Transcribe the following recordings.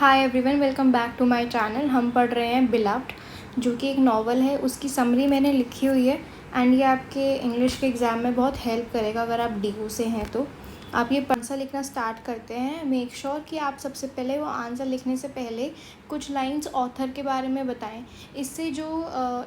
Hi everyone, welcome back to my channel. हम पढ़ रहे हैं बिलव्ड, जो कि एक नावल है। उसकी समरी मैंने लिखी हुई है एंड ये आपके इंग्लिश के एग्ज़ाम में बहुत हेल्प करेगा अगर आप DU से हैं तो। आप ये आंसर लिखना स्टार्ट करते हैं। मेक श्योर कि आप सबसे पहले वो आंसर लिखने से पहले कुछ लाइंस ऑथर के बारे में बताएं। इससे जो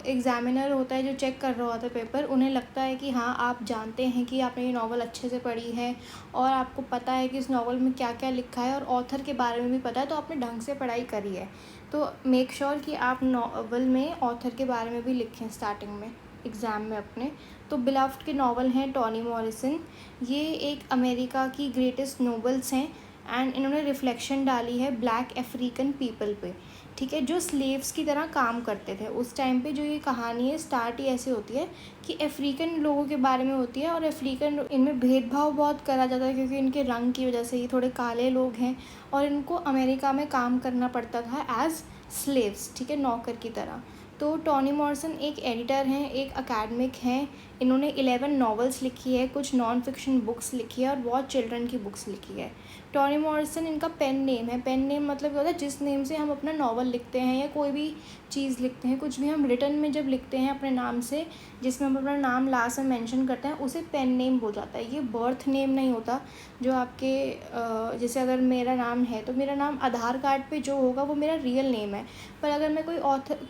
एग्ज़ामिनर होता है, जो चेक कर रहा होता है पेपर, उन्हें लगता है कि हाँ, आप जानते हैं कि आपने ये नावल अच्छे से पढ़ी है और आपको पता है कि इस नावल में क्या क्या लिखा है और ऑथर के बारे में भी पता है, तो आपने ढंग से पढ़ाई करी है। तो मेक श्योर कि आप नावल में ऑथर के बारे में भी लिखें स्टार्टिंग में एग्ज़ाम में अपने। तो बिलव्ड के नावल हैं टॉनी मॉरिसन। ये एक अमेरिका की ग्रेटेस्ट नोवेल्स हैं एंड इन्होंने रिफ्लेक्शन डाली है ब्लैक अफ्रीकन पीपल पे, ठीक है, जो स्लेव्स की तरह काम करते थे उस टाइम पे। जो ये कहानी है स्टार्ट ही ऐसे होती है कि अफ्रीकन लोगों के बारे में होती है और अफ्रीकन, इनमें भेदभाव बहुत करा जाता है क्योंकि इनके रंग की वजह से ये थोड़े काले लोग हैं और इनको अमेरिका में काम करना पड़ता था एज स्लेव्स, ठीक है, नौकर की तरह। तो टॉनी मॉरिसन एक एडिटर हैं, एक अकेडमिक हैं। इन्होंने 11 नॉवेल्स लिखी है, कुछ नॉन फिक्शन बुक्स लिखी है और बहुत चिल्ड्रन की बुक्स लिखी है। टॉनी मॉरिसन इनका पेन नेम है। पेन नेम मतलब क्या होता है? जिस नेम से हम अपना नावल लिखते हैं या कोई भी चीज़ लिखते हैं, कुछ भी हम रिटन में जब लिखते हैं अपने नाम से, जिसमें हम अपना नाम लास्ट में मेंशन करते हैं, उसे पेन नेम बोल जाता है। ये बर्थ नेम नहीं होता। जो आपके जैसे अगर मेरा नाम है तो मेरा नाम आधार कार्ड पे जो होगा वो मेरा रियल नेम है। पर अगर मैं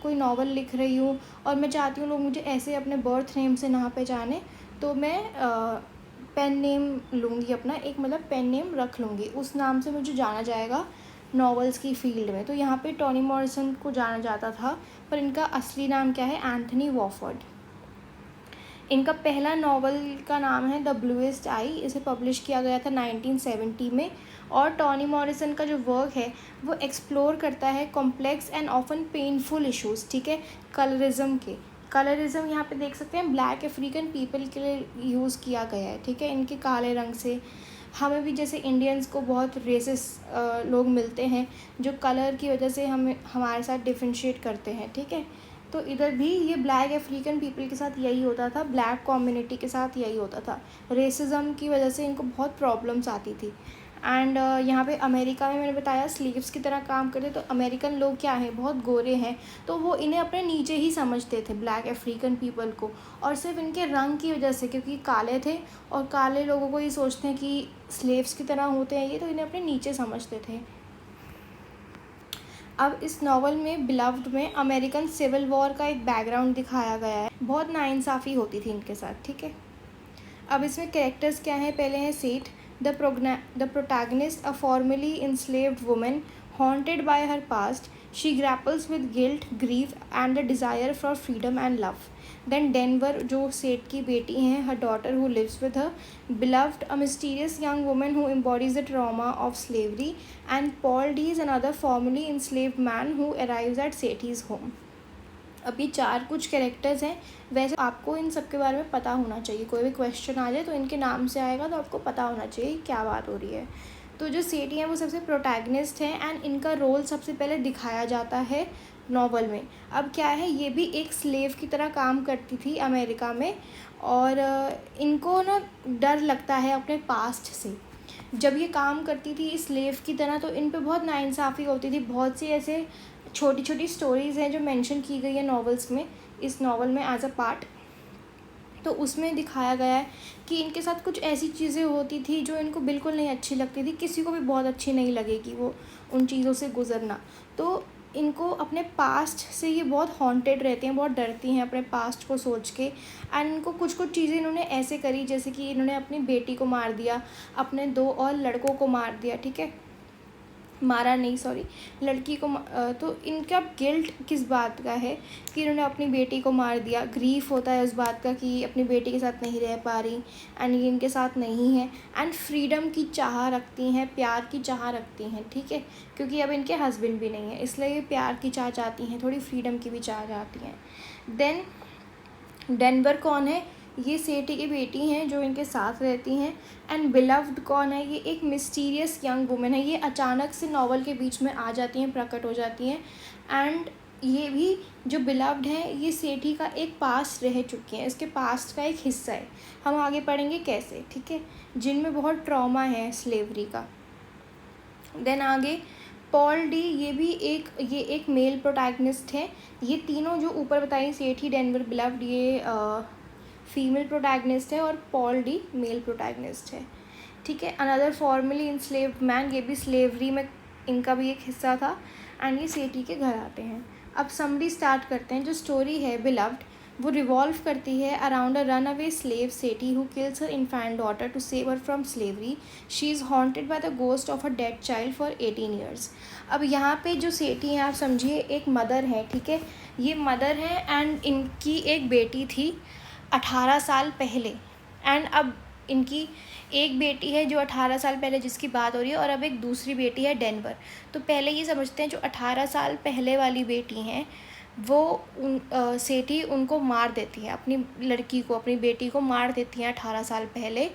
कोई नावल लिख रही हूँ और मैं चाहती हूँ लोग मुझे ऐसे अपने बर्थ नेम से ना पहचाने, तो मैं पेन नेम लूँगी अपना, एक मतलब पेन नेम रख लूँगी। उस नाम से मुझे जाना जाएगा नॉवेल्स की फील्ड में। तो यहाँ पे टॉनी मॉरिसन को जाना जाता था, पर इनका असली नाम क्या है? एंथनी वॉफर्ड। इनका पहला नावल का नाम है द ब्लूएस्ट आई। इसे पब्लिश किया गया था 1970 में। और टॉनी मॉरिसन का जो वर्क है वो एक्सप्लोर करता है complex and often painful issues, ठीक है, कलरिज्म के। कलरिज्म यहाँ पे देख सकते हैं ब्लैक अफ्रीकन पीपल के लिए यूज़ किया गया है, ठीक है, इनके काले रंग से। हमें भी जैसे इंडियंस को बहुत रेसिस लोग मिलते हैं जो कलर की वजह से हमें हमारे साथ डिफ्रेंशिएट करते हैं, ठीक है। तो इधर भी ये ब्लैक अफ्रीकन पीपल के साथ यही होता था, ब्लैक कम्युनिटी के साथ यही होता था। रेसिज्म की वजह से इनको बहुत प्रॉब्लम्स आती थी। एंड यहाँ पे अमेरिका में मैंने बताया स्लीव्स की तरह काम करते। तो अमेरिकन लोग क्या हैं? बहुत गोरे हैं, तो वो इन्हें अपने नीचे ही समझते थे, ब्लैक अफ्रीकन पीपल को। और सिर्फ इनके रंग की वजह से, क्योंकि काले थे और काले लोगों को ये सोचते हैं कि स्लेव्स की तरह होते हैं ये, तो इन्हें अपने नीचे समझते थे। अब इस नावल में बिलव्ड में अमेरिकन सिविल वॉर का एक बैकग्राउंड दिखाया गया है। बहुत नाइंसाफ़ी होती थी इनके साथ, ठीक है। अब इसमें कैरेक्टर्स क्या हैं? पहले हैं Sethe, the protagonist, a formerly enslaved woman haunted by her past. She grapples with guilt, grief and the desire for freedom and love. Then Denver, जो सेठ की बेटी हैं, her daughter who lives with her. Beloved, a mysterious young woman who embodies the trauma of slavery. And Paul D is another formerly enslaved man who arrives at Sethi's home. अब ये 4 कुछ characters हैं। वैसे आपको इन सब के बारे में पता होना चाहिए। कोई भी क्वेश्चन आ जाए तो इनके नाम से आएगा, तो आपको पता होना चाहिए क्या बात हो रही है। तो जो सेठी हैं वो सबसे प्रोटैगनिस्ट हैं एंड इनका रोल सबसे पहले दिखाया जाता है नावल में। अब क्या है, ये भी एक स्लेव की तरह काम करती थी अमेरिका में और इनको ना डर लगता है अपने पास्ट से। जब ये काम करती थी स्लेव की तरह तो इन पे बहुत नाइंसाफ़ी होती थी। बहुत सी ऐसे छोटी छोटी स्टोरीज़ हैं जो मेंशन की गई है नॉवेल्स में, इस नावल में एज अ पार्ट। तो उसमें दिखाया गया है कि इनके साथ कुछ ऐसी चीज़ें होती थी जो इनको बिल्कुल नहीं अच्छी लगती थी, किसी को भी बहुत अच्छी नहीं लगेगी वो उन चीज़ों से गुज़रना। तो इनको अपने पास्ट से ये बहुत हॉन्टेड रहती हैं, बहुत डरती हैं अपने पास्ट को सोच के। एंड इनको कुछ कुछ चीज़ें इन्होंने ऐसे करी, जैसे कि इन्होंने अपनी बेटी को मार दिया, अपने 2 और लड़कों को मार दिया, ठीक है, मारा नहीं सॉरी, लड़की को तो इनका गिल्ट किस बात का है कि इन्होंने अपनी बेटी को मार दिया। ग्रीफ होता है उस बात का कि अपनी बेटी के साथ नहीं रह पा रही एंड ये इनके साथ नहीं है। एंड फ्रीडम की चाह रखती हैं, प्यार की चाह रखती हैं, ठीक है, क्योंकि अब इनके हस्बैंड भी नहीं है, इसलिए ये प्यार की चाह चाहती हैं, थोड़ी फ्रीडम की भी चाह चाहती हैं। देन डेनवर कौन है? ये सेठी की बेटी हैं जो इनके साथ रहती हैं। एंड बिलव्ड कौन है? ये एक मिस्टीरियस यंग वुमेन है। ये अचानक से नावल के बीच में आ जाती हैं, प्रकट हो जाती हैं। एंड ये भी जो बिलव्ड है ये सेठी का एक पास्ट रह चुकी हैं, इसके पास्ट का एक हिस्सा है। हम आगे पढ़ेंगे कैसे, ठीक है, जिनमें बहुत ट्रॉमा है स्लेवरी का। देन आगे पॉल डी ये एक मेल प्रोटैगनिस्ट है। ये तीनों जो ऊपर बताई, सेठी, डेनवर, बिलव्ड, ये फीमेल प्रोटैगनिस्ट है, और पॉल डी मेल प्रोटैगनिस्ट है। ठीक है। अनदर फॉर्मली इंस्लेव्ड मैन, ये भी स्लेवरी में इनका भी एक हिस्सा था, एंड ये सेठी के घर आते हैं। अब समरी स्टार्ट करते हैं। जो स्टोरी है बिलव्ड, वो रिवॉल्व करती है around a runaway slave Sethe who kills her infant daughter to save her from slavery. She is haunted by the ghost of a dead child for 18 years. अब यहाँ पे जो सेठी हैं, आप समझिए एक मदर है। ठीक है, ये मदर है एंड इनकी एक बेटी थी 18 साल पहले, एंड अब इनकी एक बेटी है जो 18 साल पहले जिसकी बात हो रही है, और अब एक दूसरी बेटी है डेनवर। तो पहले ये समझते हैं जो 18 साल पहले वाली बेटी हैं वो सेठी उनको मार देती है, अपनी लड़की को, अपनी बेटी को मार देती हैं 18 साल पहले।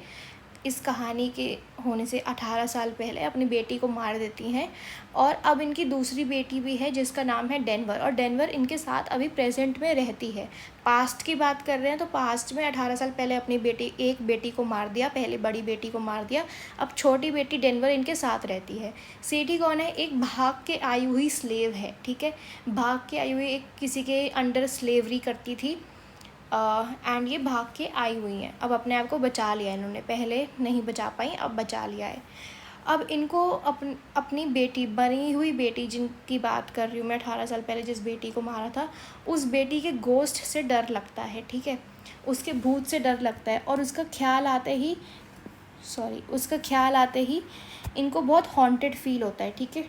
इस कहानी के होने से 18 साल पहले अपनी बेटी को मार देती हैं। और अब इनकी दूसरी बेटी भी है जिसका नाम है डेनवर, और डेनवर इनके साथ अभी प्रेजेंट में रहती है। पास्ट की बात कर रहे हैं तो पास्ट में 18 साल पहले अपनी एक बेटी को मार दिया, पहले बड़ी बेटी को मार दिया, अब छोटी बेटी डेनवर इनके साथ रहती है। सेठी कौन है? एक भाग के आई हुई स्लेव है। ठीक है, भाग के आई हुई, एक किसी के अंडर स्लेवरी करती थी, एंड ये भाग के आई हुई हैं। अब अपने आप को बचा लिया इन्होंने, पहले नहीं बचा पाई, अब बचा लिया है। अब इनको अपनी बेटी, बनी हुई बेटी जिनकी बात कर रही हूँ मैं, 18 साल पहले जिस बेटी को मारा था, उस बेटी के गोस्ट से डर लगता है। ठीक है, उसके भूत से डर लगता है, और उसका ख्याल आते ही इनको बहुत हॉन्टेड फील होता है। ठीक है,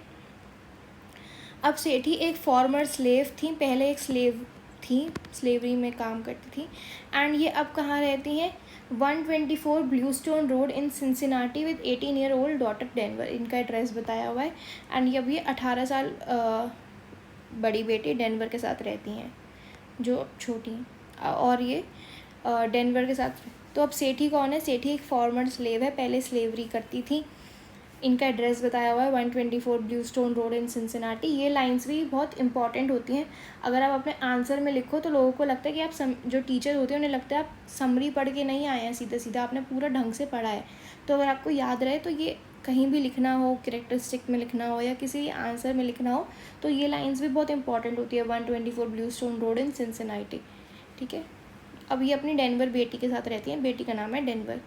अब सेठी एक फॉर्मर स्लेव थी, पहले एक स्लेव थी, स्लेवरी में काम करती थी, एंड ये अब कहाँ रहती हैं? 124 Bluestone road in Cincinnati with 18-year-old daughter Denver, इनका एड्रेस बताया हुआ है। एंड अब ये 18 साल बड़ी बेटी डेनवर के साथ रहती हैं, जो छोटी हैं, और ये डेनवर के साथ। तो अब सेठी कौन है? सेठी एक फॉर्मर स्लेव है, पहले स्लेवरी करती थी। इनका एड्रेस बताया हुआ है 124 ब्लूस्टोन रोड इन सिंसिनाटी। ये लाइंस भी बहुत इंपॉर्टेंट होती हैं। अगर आप अपने आंसर में लिखो तो लोगों को लगता है कि आप जो टीचर होते हैं उन्हें लगता है आप समरी पढ़ के नहीं आए हैं, सीधा सीधा आपने पूरा ढंग से पढ़ा है। तो अगर आपको याद रहे तो ये कहीं भी लिखना हो, कैरेक्टरिस्टिक में लिखना हो या किसी आंसर में लिखना हो, तो ये लाइन्स भी बहुत इंपॉर्टेंट होती है। 124 ब्लूस्टोन रोड इन सिंसिनाटी। ठीक है, अब ये अपनी डेनवर बेटी के साथ रहती हैं, बेटी का नाम है डेनवर।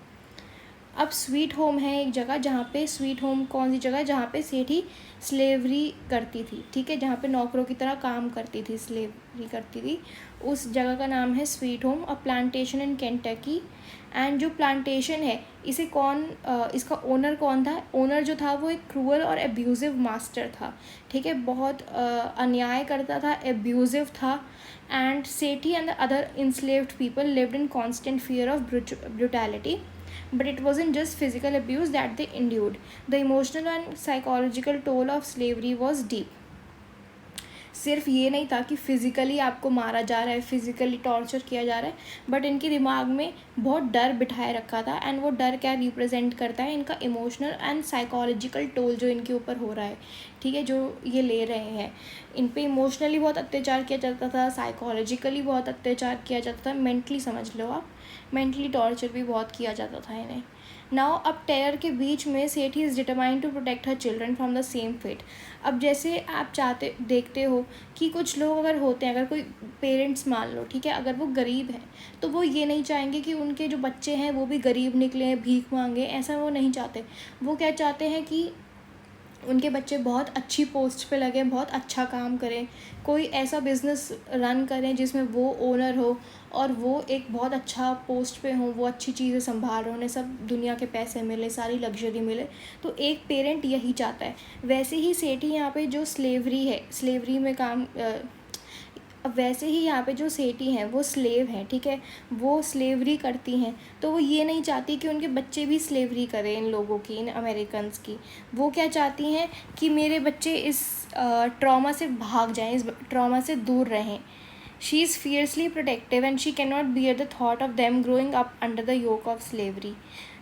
अब स्वीट होम है एक जगह, जहाँ पे स्वीट होम कौन सी जगह है? जहाँ पे सेठी स्लेवरी करती थी। ठीक है, जहाँ पे नौकरों की तरह काम करती थी, स्लेवरी करती थी, उस जगह का नाम है sweet home. A plantation in Kentucky. And जो प्लांटेशन है इसे इसका ओनर कौन था? ओनर जो था वो एक क्रूअल और एब्यूज़िव मास्टर था। ठीक है, बहुत अन्याय करता था, एब्यूज़िव था। And Sethi and the other enslaved people lived in constant fear of brutality. But it wasn't just physical abuse that they endured. The emotional and psychological toll of slavery was deep. सिर्फ ये नहीं था कि physically आपको मारा जा रहा है, फ़िज़िकली टॉर्चर किया जा रहा है, बट इनके दिमाग में बहुत डर बिठाए रखा था। एंड वो डर क्या रिप्रेजेंट करता है? इनका इमोशनल एंड साइकोलॉजिकल टोल जो इनके ऊपर हो रहा है। ठीक है, जो ये ले रहे हैं, इन पे इमोशनली बहुत अत्याचार किया जाता था, साइकोलॉजिकली बहुत अत्याचार किया जाता था, मेंटली समझ लो आप, मेंटली टॉर्चर भी बहुत किया जाता था इन्हें। नाउ अब टेरर के बीच में Sethe is determined to protect her children from the same fate. अब जैसे आप देखते हो कि कुछ लोग अगर होते हैं, अगर कोई पेरेंट्स मान लो, ठीक है, अगर वो गरीब हैं तो वो ये नहीं चाहेंगे कि उनके जो बच्चे हैं वो भी गरीब निकलें, भीख मांगे, ऐसा वो नहीं चाहते। वो क्या चाहते हैं कि उनके बच्चे बहुत अच्छी पोस्ट पे लगें, बहुत अच्छा काम करें, कोई ऐसा बिज़नेस रन करें जिसमें वो ओनर हो और वो एक बहुत अच्छा पोस्ट पे हो, वो अच्छी चीज़ें संभाल रहे, उन्हें सब दुनिया के पैसे मिले, सारी लग्जरी मिले। तो एक पेरेंट यही चाहता है। वैसे ही सेठी यहाँ पे जो स्लेवरी है, स्लेवरी में काम अब वैसे ही यहाँ पे जो सेठी हैं वो स्लेव हैं। ठीक है, वो स्लेवरी करती हैं, तो वो ये नहीं चाहती कि उनके बच्चे भी स्लेवरी करें, इन लोगों की, इन अमेरिकन्स की। वो क्या चाहती हैं कि मेरे बच्चे इस ट्रॉमा से भाग जाएं, इस ट्रॉमा से दूर रहें। She is fiercely protective and she can not bear the thought of them growing up under the yoke of slavery.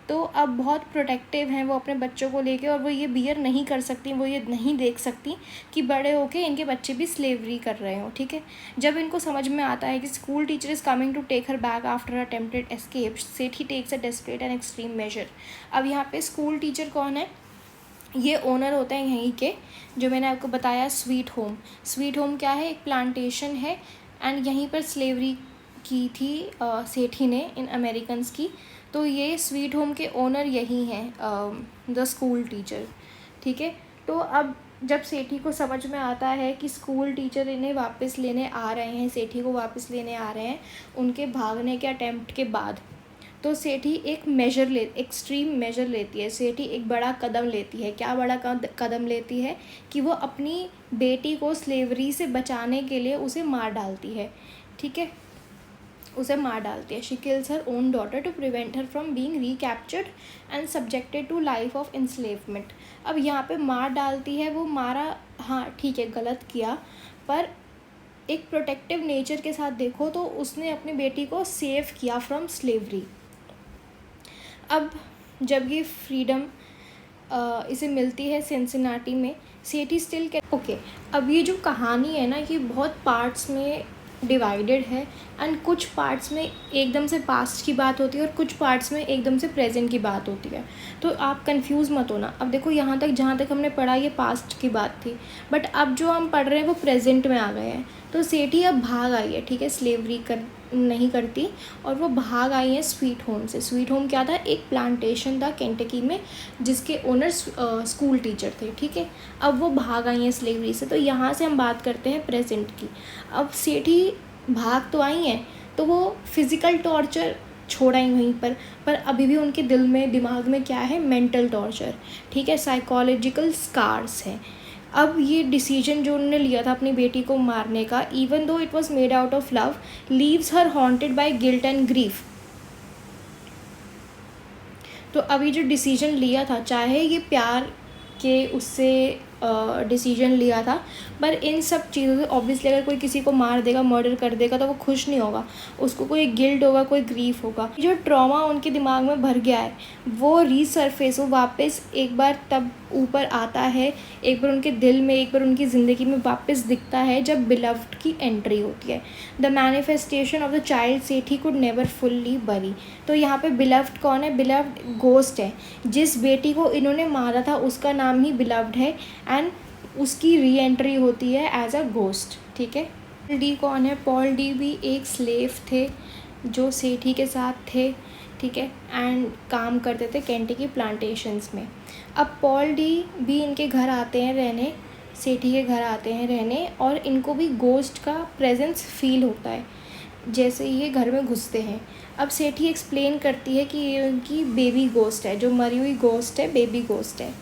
तो अब बहुत प्रोटेक्टिव हैं वो अपने बच्चों को लेके, और वो ये बियर नहीं कर सकती, वो ये नहीं देख सकती कि बड़े होके इनके बच्चे भी स्लेवरी कर रहे हो। ठीक है, जब इनको समझ में आता है कि school teacher is coming to take her back after attempted escape, Sethe takes a desperate and extreme measure. अब यहाँ पे स्कूल टीचर कौन है? ये ओनर होते हैं यहीं के, जो मैंने आपको बताया स्वीट होम। स्वीट होम क्या है, एक प्लांटेशन है, एंड यहीं पर स्लेवरी की थी सेठी ने इन अमेरिकन्स की। तो ये स्वीट होम के ओनर यही हैं, द स्कूल टीचर। ठीक है, तो अब जब सेठी को समझ में आता है कि स्कूल टीचर इन्हें वापस लेने आ रहे हैं, सेठी को वापस लेने आ रहे हैं उनके भागने के अटेम्प्ट के बाद, तो सेठी एक्सट्रीम मेजर लेती है। सेठी एक बड़ा कदम लेती है। क्या बड़ा कदम लेती है कि वो अपनी बेटी को स्लेवरी से बचाने के लिए उसे मार डालती है। ठीक है, उसे मार डालती है। She kills her own daughter to prevent her from being recaptured and subjected to life of enslavement. अब यहाँ पे मार डालती है, वो मारा, हाँ ठीक है गलत किया, पर एक प्रोटेक्टिव नेचर के साथ देखो तो उसने अपनी बेटी को सेव किया फ्रॉम स्लेवरी। अब जब ये फ्रीडम इसे मिलती है सिंसिनाटी में, सेठी स्टिल ओके। अब ये जो कहानी है ना, ये बहुत पार्ट्स में डिवाइडेड है, एंड कुछ पार्ट्स में एकदम से पास्ट की बात होती है और कुछ पार्ट्स में एकदम से प्रेजेंट की बात होती है। तो आप कंफ्यूज मत होना। अब देखो यहाँ तक जहाँ तक हमने पढ़ा ये पास्ट की बात थी, बट अब जो हम पढ़ रहे हैं वो प्रेजेंट में आ गए हैं। तो सेठी अब भाग आई है, ठीक है, स्लेवरी नहीं करती, और वो भाग आई है स्वीट होम से। स्वीट होम क्या था, एक प्लांटेशन था केंटकी में जिसके ओनर स्कूल टीचर थे। ठीक है, अब वो भाग आई हैं स्लेवरी से। तो यहाँ से हम बात करते हैं प्रेजेंट की। अब सेठी भाग तो आई हैं, तो वो फिज़िकल टॉर्चर छोड़ आई वहीं पर अभी भी उनके दिल में दिमाग में क्या है, मेंटल टॉर्चर। ठीक है, साइकोलॉजिकल स्कार्स हैं। अब ये डिसीजन जो उन्होंने लिया था अपनी बेटी को मारने का, even though it was made out of love, leaves her haunted by guilt and grief. तो अभी जो डिसीजन लिया था, चाहे ये प्यार के उससे डिसीजन लिया था, पर इन सब चीज़ों से ऑब्वियसली अगर कोई किसी को मार देगा, मर्डर कर देगा, तो वो खुश नहीं होगा, उसको कोई गिल्ट होगा, कोई ग्रीफ होगा। जो ट्रॉमा उनके दिमाग में भर गया है वो रीसरफेस, वो वापस एक बार तब ऊपर आता है, एक बार उनके दिल में, एक बार उनकी ज़िंदगी में वापस दिखता है जब बिलव्ड की एंट्री होती है। The manifestation of the child Sethi could never fully बरी। तो यहाँ पे बिलव्ड कौन है, बिलव्ड गोस्ट है। जिस बेटी को इन्होंने मारा था उसका नाम ही बिलव्ड है, एंड उसकी री एंट्री होती है एज अ गोस्ट। ठीक है, पॉल डी कौन है, पॉल डी भी एक स्लेव थे जो सेठी के साथ थे। ठीक है, एंड काम करते थे केंटकी प्लांटेशंस में। अब पॉल डी भी इनके घर आते हैं रहने, सेठी के घर आते हैं रहने, और इनको भी गोस्ट का प्रेजेंस फील होता है जैसे ये घर में घुसते हैं। अब सेठी एक्सप्लेन करती है कि ये उनकी बेबी गोस्ट है, जो मरी हुई गोस्ट है, बेबी गोस्ट है।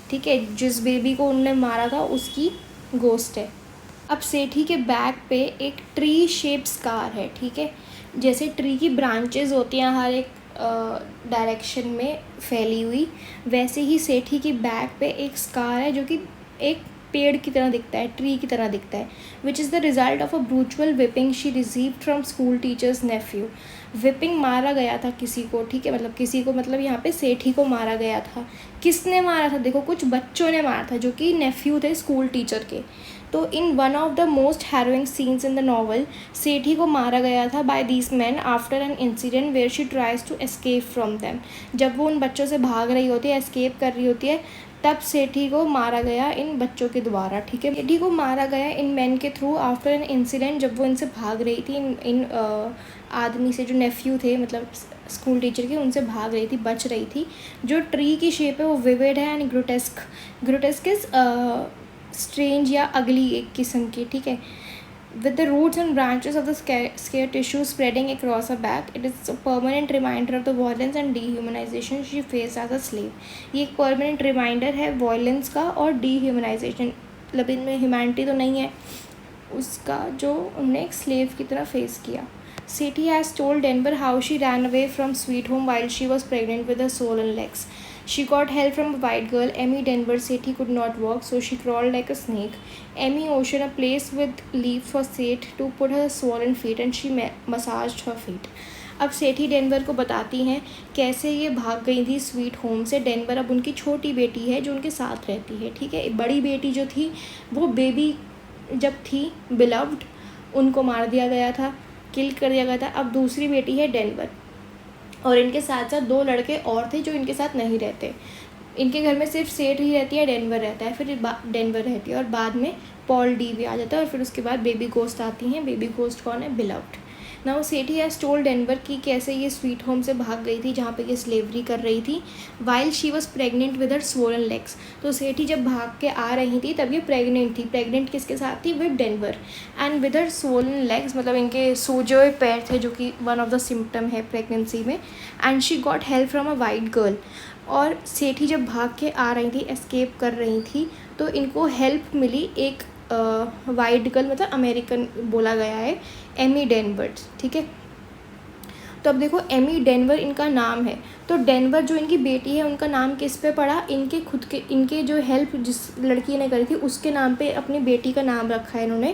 ठीक है, जिस बेबी को उन्होंने मारा था उसकी गोस्ट है। अब सेठी के बैक पे एक ट्री शेप स्कार है। ठीक है, जैसे ट्री की ब्रांचेस होती हैं हर एक डायरेक्शन में फैली हुई, वैसे ही सेठी की बैक पे एक स्कार है जो कि एक पेड़ की तरह दिखता है, ट्री की तरह दिखता है, which is the result of a brutal whipping she received from school teacher's nephew. Whipping मारा गया था किसी को, ठीक है, मतलब किसी को, मतलब यहाँ पे सेठी को मारा गया था। किसने मारा था, देखो कुछ बच्चों ने मारा था जो कि नेफ्यू थे स्कूल टीचर के। तो in one of the most harrowing scenes in the novel, Sethe को मारा गया था by these men after an incident where she tries to escape from them. जब वो उन बच्चों से भाग रही होती है, एस्केप कर रही होती है, तब सेठी को मारा गया इन बच्चों के द्वारा। ठीक है, सेठी को मारा गया इन मैन के थ्रू आफ्टर एन इंसिडेंट, जब वो इनसे भाग रही थी, इन आदमी से जो नेफ्यू थे, मतलब स्कूल टीचर के, उनसे भाग रही थी, बच रही थी। जो ट्री की शेप है वो विविड है and grotesque. Grotesque is strange या अगली एक किस्म की। ठीक है, with the roots and branches of the scar tissue spreading across her back, it is a permanent reminder of the violence and dehumanization she faced as a slave। ये एक permanent reminder है violence का और dehumanization, मतलब इनमें humanity तो नहीं है उसका, जो उन्होंने एक slave की तरह face किया। Sethi has told Denver how she ran away from Sweet Home while she was pregnant with a swollen legs. She got help from a white girl, Emmy Denver. Sethi could not walk, so she crawled like a snake. Emmy Ocean, a place with leaves for Sethi to put her swollen feet, and she massaged her feet. अब सेठी Denver को बताती हैं कैसे ये भाग गई थी sweet home से। डेनवर अब उनकी छोटी बेटी है जो उनके साथ रहती है। ठीक है, बड़ी बेटी जो थी वो बेबी जब थी बिलव्ड, उनको मार दिया गया था, किल कर दिया गया था। अब दूसरी बेटी है डेनवर, और इनके साथ साथ 2 लड़के और थे जो इनके साथ नहीं रहते। इनके घर में सिर्फ सेठी रहती है, डेनवर रहता है, फिर डेनवर रहती है और बाद में पॉल डी भी आ जाता है और फिर उसके बाद बेबी घोस्ट आती हैं। बेबी घोस्ट कौन है? Beloved. Now Sethi has told Denver कि कैसे ये स्वीट होम से भाग गई थी जहाँ पे ये स्लेवरी कर रही थी, while she was pregnant with her swollen legs. तो सेठी जब भाग के आ रही थी तब ये प्रेगनेंट थी। प्रेगनेंट किसके साथ थी? With Denver. And with her swollen legs, मतलब इनके सूजे हुए पैर थे, जो कि वन ऑफ द सिम्टम है प्रेगनेंसी में। And she got help from a white girl. और सेठी जब भाग के आ रही थी, एस्केप कर रही थी, तो इनको हेल्प मिली एक वाइट गर्ल, मतलब अमेरिकन बोला गया है, एमी डेनवर। ठीक है, तो अब देखो एमी डेनवर इनका नाम है, तो डेनवर जो इनकी बेटी है उनका नाम किस पे पड़ा? इनके खुद के, इनके जो हेल्प जिस लड़की ने करी थी उसके नाम पे अपनी बेटी का नाम रखा है इन्होंने,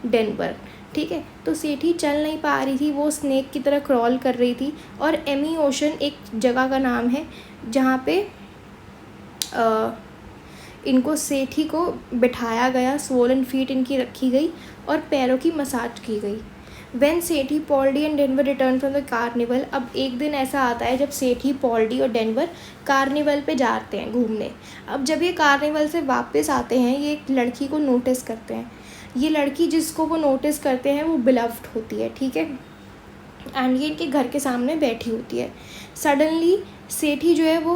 डेनवर। ठीक है, तो सेठी चल नहीं पा रही थी, वो स्नेक की तरह क्रॉल कर रही थी। और एमी ओशन एक जगह का नाम है जहाँ पे इनको सेठी को बिठाया गया, स्वोलन फीट इनकी रखी गई और पैरों की मसाज की गई। When Sethe, Paul D and Denver return from the carnival, अब एक दिन ऐसा आता है जब सेठी, पॉल्डी और डेनवर कार्निवल पे जाते हैं घूमने। अब जब ये कार्निवल से वापस आते हैं, ये एक लड़की को नोटिस करते हैं। ये लड़की जिसको वो नोटिस करते हैं वो बिलव्ड होती है। ठीक है, एंड ये इनके घर के सामने बैठी होती है। सडनली सेठी जो है वो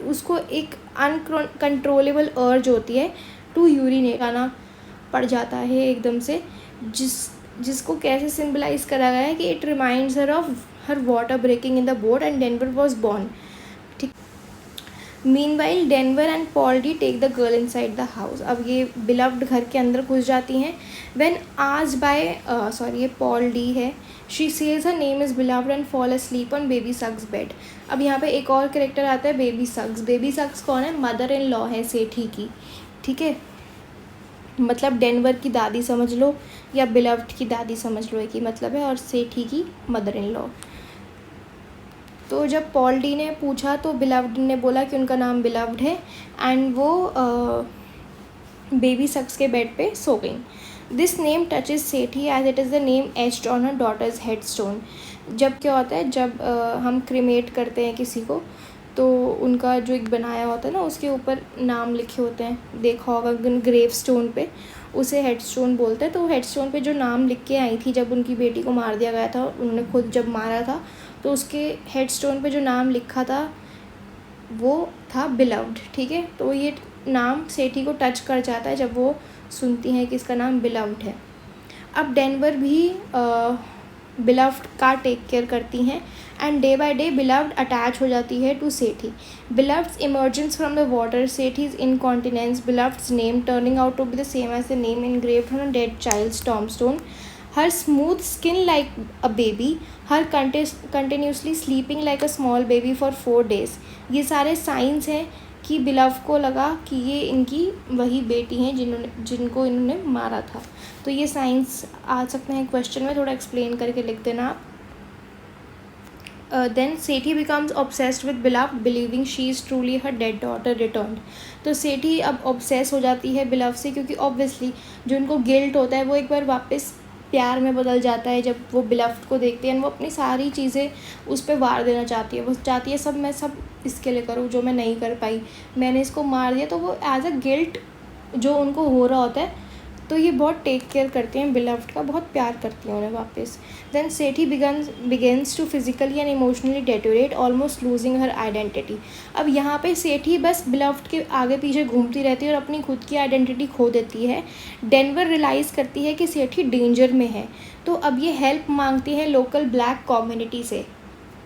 उसको एक अनकंट्रोलेबल अर्ज होती है टू यूरिनेट, आना पड़ जाता है एकदम से, जिसको कैसे सिंबलाइज करा गया है कि it reminds her of her water breaking in the boat and Denver was born. ठीक, meanwhile Denver and Paul D take the girl inside the house. अब ये बिलव्ड घर के अंदर घुस जाती हैं। व्हेन आज बाय ये पॉल्डी है, she says her name is Beloved and fall asleep on Baby Suggs bed. अब यहाँ पे एक और कैरेक्टर आता है, बेबी सक्स। बेबी सक्स कौन है? मदर इन लॉ है सेठी की। ठीक है, मतलब डेनवर की दादी समझ लो या बिलव्ड की दादी समझ लो, एक ही मतलब है, और सेठी की मदर इन लॉ। तो जब पॉल्डी ने पूछा तो बिलव्ड ने बोला कि उनका नाम बिलव्ड है एंड वो बेबी सक्स के बेड पे सो गई। This name touches Sethe as it is the name etched on her daughter's headstone. जब क्या होता है, जब हम क्रिमेट करते हैं किसी को तो उनका जो एक बनाया होता है ना, उसके ऊपर नाम लिखे होते हैं, देखा होगा ग्रेव स्टोन पे, उसे हेडस्टोन बोलते हैं। तो हेडस्टोन पे जो नाम लिख के आई थी जब उनकी बेटी को मार दिया गया था, उन्होंने खुद जब मारा था, तो उसके हेडस्टोन पे जो नाम लिखा था वो था बिलव्ड। ठीक है, तो ये नाम सेठी को टच कर जाता है जब वो सुनती हैं कि इसका नाम बिलव्ड है। अब डेनवर भी बिलव्ड का टेक केयर करती हैं and day by day Beloved attach हो जाती है to Sethe. Beloved's emergence from the water, Sethe's incontinence, Beloved's name turning out to be the same as the name engraved on a dead child's tombstone, her smooth skin like a baby, her continuously sleeping like a small baby for 4 days। ये सारे science हैं कि बिलव को लगा कि ये इनकी वही बेटी हैं जिनको इन्होंने मारा था। तो ये साइंस आ सकते हैं क्वेश्चन में, थोड़ा एक्सप्लेन करके लिख देना आप। Then Sethe becomes obsessed with Beloved, believing she is truly her dead daughter return. तो सेठी अब ऑब्सेस हो जाती है बिलव से, क्योंकि ऑब्वियसली जो उनको गिल्ट होता है वो एक बार वापस प्यार में बदल जाता है जब वो बिलव्ड को देखती है। वो अपनी सारी चीज़ें उस पर वार देना चाहती है। वो चाहती है सब मैं सब इसके लिए करूँ जो मैं नहीं कर पाई, मैंने इसको मार दिया। तो वो एज अ गिल्ट जो उनको हो रहा होता है, तो ये बहुत टेक केयर करती हैं बिलव्ड का, बहुत प्यार करती हैं उन्हें वापस। Then Sethe begins to physically and emotionally deteriorate, almost losing her identity. अब यहाँ पे सेठी बस बिलव्ड के आगे पीछे घूमती रहती है और अपनी खुद की आइडेंटिटी खो देती है। डेनवर रियलाइज़ करती है कि सेठी डेंजर में है, तो अब ये हेल्प मांगती है लोकल ब्लैक कम्युनिटी से।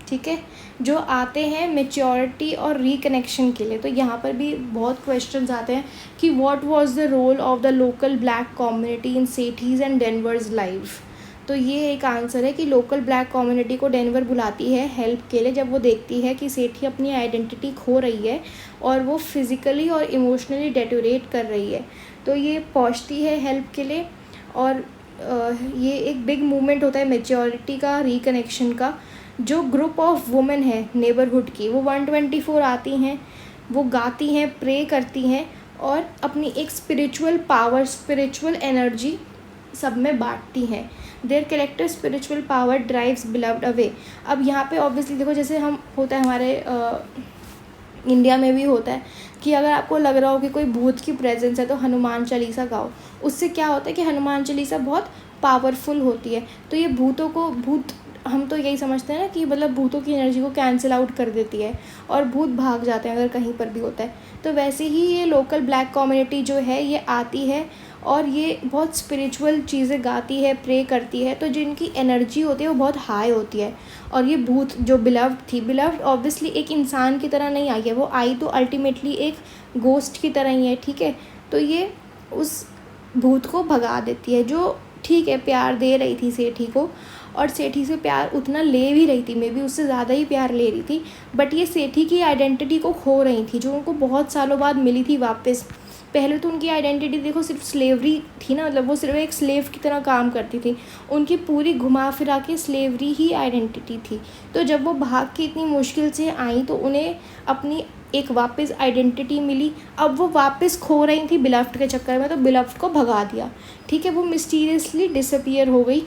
ठीक है, जो आते हैं मेच्योरिटी और रिकनेक्शन के लिए। तो यहाँ पर भी बहुत क्वेश्चंस आते हैं कि what was the role of the local black community in Sethe's and Denver's life. तो ये एक आंसर है कि लोकल ब्लैक कम्युनिटी को डेनवर बुलाती है हेल्प के लिए जब वो देखती है कि सेठी अपनी आइडेंटिटी खो रही है और वो फिज़िकली और इमोशनली डेटोरेट कर रही है। तो ये पहुँचती है हेल्प के लिए और ये एक बिग मूवमेंट होता है मेच्योरिटी का, रिकनेक्शन का। जो ग्रुप ऑफ वुमेन है नेबरहुड की, वो 124 आती हैं, वो गाती हैं, प्रे करती हैं और अपनी एक स्पिरिचुअल पावर, स्पिरिचुअल एनर्जी सब में बांटती हैं। Their collective spiritual power drives Beloved away. अब यहाँ पे ऑब्वियसली देखो, जैसे हम होता है हमारे इंडिया में भी होता है कि अगर आपको लग रहा हो कि कोई भूत की प्रेजेंस है तो हनुमान चालीसा गाओ। उससे क्या होता है कि हनुमान चालीसा बहुत पावरफुल होती है। तो ये भूत हम तो यही समझते हैं ना कि मतलब भूतों की एनर्जी को कैंसिल आउट कर देती है और भूत भाग जाते हैं अगर कहीं पर भी होता है। तो वैसे ही ये लोकल ब्लैक कम्युनिटी जो है ये आती है और ये बहुत स्पिरिचुअल चीज़ें गाती है, प्रे करती है, तो जिनकी एनर्जी होती है वो बहुत हाई होती है। और ये भूत जो बिलव्ड थी, बिलव्ड ऑब्वियसली एक इंसान की तरह नहीं आई है, वो आई तो अल्टीमेटली एक गोस्ट की तरह ही है, ठीक है। तो ये उस भूत को भगा देती है जो ठीक है प्यार दे रही थी सेठी को, और सेठी से प्यार उतना ले भी रही थी, मे बी उससे ज़्यादा ही प्यार ले रही थी। बट ये सेठी की आइडेंटिटी को खो रही थी जो उनको बहुत सालों बाद मिली थी वापस। पहले तो उनकी आइडेंटिटी देखो सिर्फ स्लेवरी थी ना, मतलब वो सिर्फ एक स्लेव की तरह काम करती थी, उनकी पूरी घुमा फिरा के स्लेवरी ही आइडेंटिटी थी। तो जब वो भाग के इतनी मुश्किल से आई तो उन्हें अपनी एक वापस आइडेंटिटी मिली। अब वो वापस खो रही थी बिलव्ड के चक्कर में, तो बिलव्ड को भगा दिया, ठीक है। वो मिस्टीरियसली डिसअपियर हो गई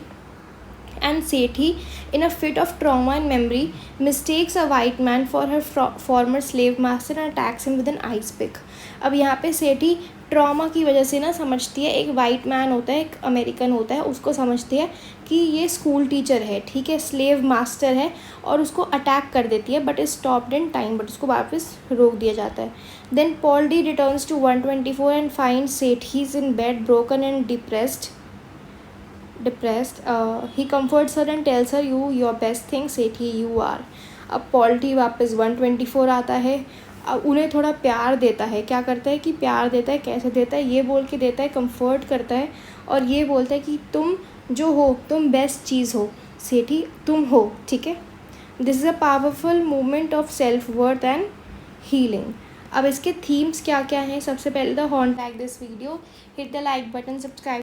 and Sethi, in a fit of trauma and memory, mistakes a white man for her former slave master and attacks him with an ice pick. अब यहाँ पे सेठी ट्रॉमा की वजह से ना समझती है, एक वाइट मैन होता है, एक अमेरिकन होता है, उसको समझती है कि ये स्कूल टीचर है, ठीक है, स्लेव मास्टर है, और उसको अटैक कर देती है, but is stopped in time, but उसको वापस रोक दिया जाता है। Then Paul D returns to 124 and find Sethe is in bed broken and depressed. He comforts her and tells her, you your best thing Sethi you are. अब पॉल्टी वापस 124 आता है। अब उन्हें थोड़ा प्यार देता है, क्या करता है कि प्यार देता है, कैसे देता है, ये बोल के देता है, कंफर्ट करता है, और ये बोलता है कि तुम जो हो तुम बेस्ट चीज़ हो सेठी, तुम हो, ठीक है। This is a powerful movement of self worth and healing. अब इसके थीम्स क्या क्या हैं, सबसे पहले the haunt like this video, hit the like button, subscribe.